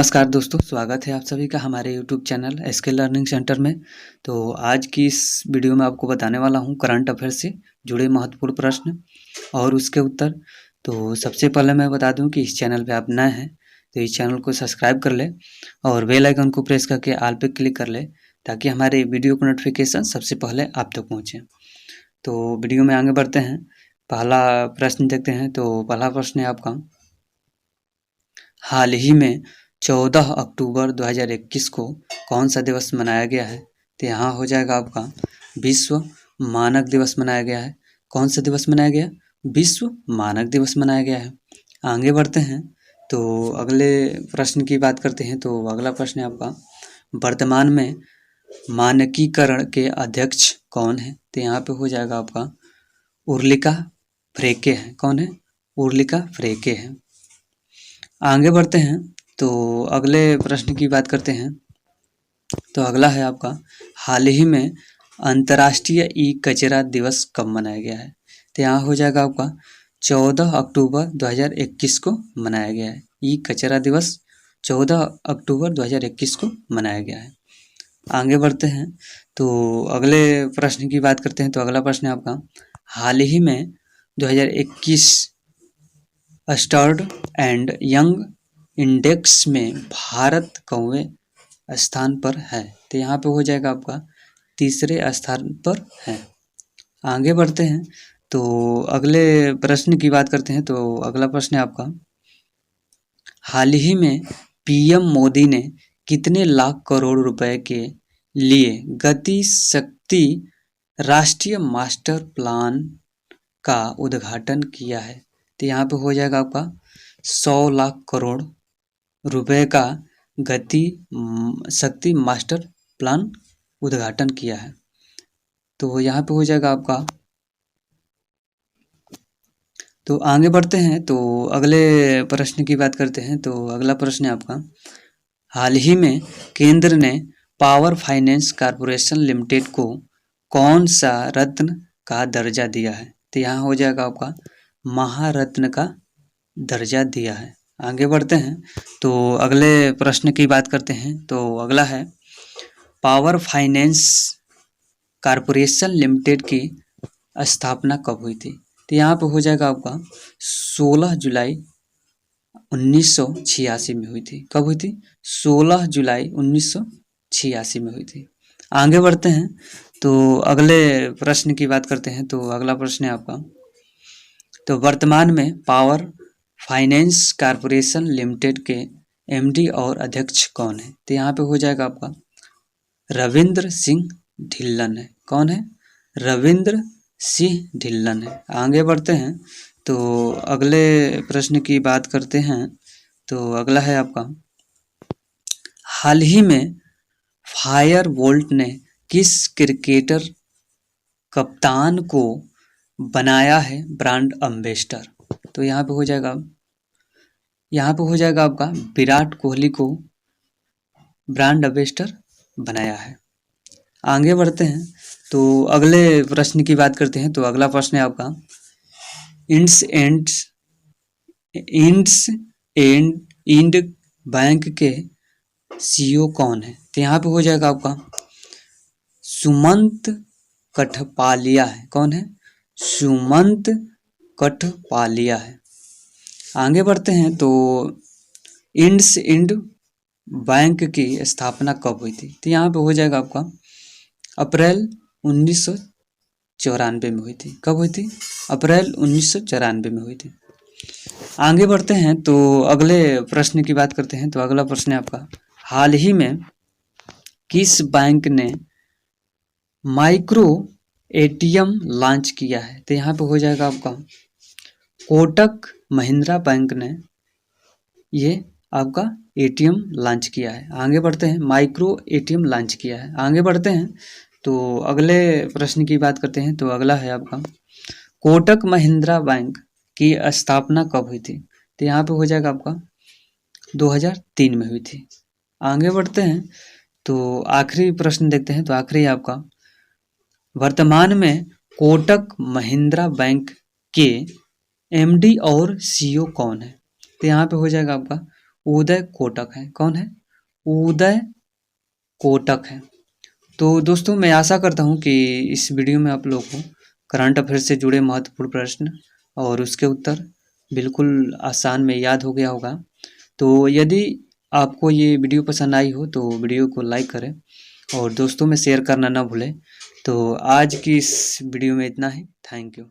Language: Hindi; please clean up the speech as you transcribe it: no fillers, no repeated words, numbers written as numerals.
नमस्कार दोस्तों, स्वागत है आप सभी का हमारे YouTube channel SK learning centre में। तो आज की इस वीडियो में आपको बताने वाला हूं करंट अफेयर से जुड़े महत्वपूर्ण प्रश्न और उसके उत्तर। तो सबसे पहले मैं बता दूं कि इस चैनल पे आप नए हैं तो इस चैनल को सब्सक्राइब कर ले और बेल आइकन को प्रेस करके ऑल पे क्लिक कर ले ताकि हमारे वीडियो को नोटिफिकेशन सबसे पहले आप तक पहुँचे। तो वीडियो में आगे बढ़ते हैं, पहला प्रश्न देखते हैं। तो पहला प्रश्न है आपका, हाल ही में 14 अक्टूबर 2021 को कौन सा दिवस मनाया गया है? तो यहाँ हो जाएगा आपका विश्व मानक दिवस मनाया गया है। कौन सा दिवस मनाया गया? विश्व मानक दिवस मनाया गया है। आगे बढ़ते हैं तो अगले प्रश्न की बात करते हैं। तो अगला प्रश्न है आपका, वर्तमान में मानकीकरण के अध्यक्ष कौन है? तो यहाँ पे हो जाएगा आपका उर्लिका फ्रेके है। कौन है? उर्लिका फ्रेके है। आगे बढ़ते हैं तो अगले प्रश्न की बात करते हैं। तो अगला है आपका, हाल ही में अंतर्राष्ट्रीय ई कचरा दिवस कब मनाया गया है? तो यहाँ हो जाएगा आपका 14 अक्टूबर 2021 को मनाया गया है। ई कचरा दिवस 14 अक्टूबर 2021 को मनाया गया है। आगे बढ़ते हैं तो अगले प्रश्न की बात करते हैं। तो अगला प्रश्न है आपका, हाल ही में 2021 स्टर्ड एंड यंग इंडेक्स में भारत कौवें स्थान पर है? तो यहाँ पे हो जाएगा आपका तीसरे स्थान पर है। आगे बढ़ते हैं तो अगले प्रश्न की बात करते हैं। तो अगला प्रश्न है आपका, हाल ही में पीएम मोदी ने कितने लाख करोड़ रुपए के लिए गति शक्ति राष्ट्रीय मास्टर प्लान का उद्घाटन किया है? तो यहाँ पे हो जाएगा आपका 100 लाख करोड़ रुपए का गति शक्ति मास्टर प्लान उद्घाटन किया है। तो यहाँ पे हो जाएगा आपका। तो आगे बढ़ते हैं तो अगले प्रश्न की बात करते हैं। तो अगला प्रश्न है आपका, हाल ही में केंद्र ने पावर फाइनेंस कॉर्पोरेशन लिमिटेड को कौन सा रत्न का दर्जा दिया है? तो यहाँ हो जाएगा आपका महारत्न का दर्जा दिया है। आगे बढ़ते हैं तो अगले प्रश्न की बात करते हैं। तो अगला है, पावर फाइनेंस कॉर्पोरेशन लिमिटेड की स्थापना कब हुई थी? तो यहाँ पे हो जाएगा आपका 16 जुलाई 1986 में हुई थी। कब हुई थी? 16 जुलाई 1986 में हुई थी। आगे बढ़ते हैं तो अगले प्रश्न की बात करते हैं। तो अगला प्रश्न है आपका, तो वर्तमान में पावर फाइनेंस कॉर्पोरेशन लिमिटेड के एमडी और अध्यक्ष कौन है? तो यहाँ पे हो जाएगा आपका रविंद्र सिंह ढिल्लन है। कौन है? रविंद्र सिंह ढिल्लन है। आगे बढ़ते हैं तो अगले प्रश्न की बात करते हैं। तो अगला है आपका, हाल ही में फायर बोल्ट ने किस क्रिकेटर कप्तान को बनाया है ब्रांड एम्बेसडर? तो यहाँ पे हो जाएगा आपका विराट कोहली को ब्रांड एम्बेसडर बनाया है। आगे बढ़ते हैं तो अगले प्रश्न की बात करते हैं। तो अगला प्रश्न है आपका, इंड बैंक के सीईओ कौन है? तो यहाँ पे हो जाएगा आपका सुमंत कठपालिया है। कौन है? सुमंत कठपालिया है। आगे बढ़ते हैं तो इंड बैंक की स्थापना कब हुई थी? तो यहाँ पे हो जाएगा आपका अप्रैल 1994 में हुई थी। कब हुई थी? अप्रैल 1994 में हुई थी। आगे बढ़ते हैं तो अगले प्रश्न की बात करते हैं। तो अगला प्रश्न है आपका, हाल ही में किस बैंक ने माइक्रो एटीएम लॉन्च किया है? तो यहाँ पे हो जाएगा आपका कोटक महिंद्रा बैंक ने ये आपका एटीएम लॉन्च किया है। आगे बढ़ते हैं, माइक्रो एटीएम लॉन्च किया है। आगे बढ़ते हैं तो अगले प्रश्न की बात करते हैं। तो अगला है आपका, कोटक महिंद्रा बैंक की स्थापना कब हुई थी? तो यहाँ पे हो जाएगा आपका 2003 में हुई थी। आगे बढ़ते हैं तो आखिरी प्रश्न देखते हैं। तो आखिरी आपका, वर्तमान में कोटक महिंद्रा बैंक के एमडी और सीईओ कौन है? तो यहाँ पे हो जाएगा आपका उदय कोटक है। कौन है? उदय कोटक है। तो दोस्तों मैं आशा करता हूँ कि इस वीडियो में आप लोगों को करंट अफेयर से जुड़े महत्वपूर्ण प्रश्न और उसके उत्तर बिल्कुल आसान में याद हो गया होगा। तो यदि आपको ये वीडियो पसंद आई हो तो वीडियो को लाइक करें और दोस्तों में शेयर करना ना भूलें। तो आज की इस वीडियो में इतना ही। Thank you.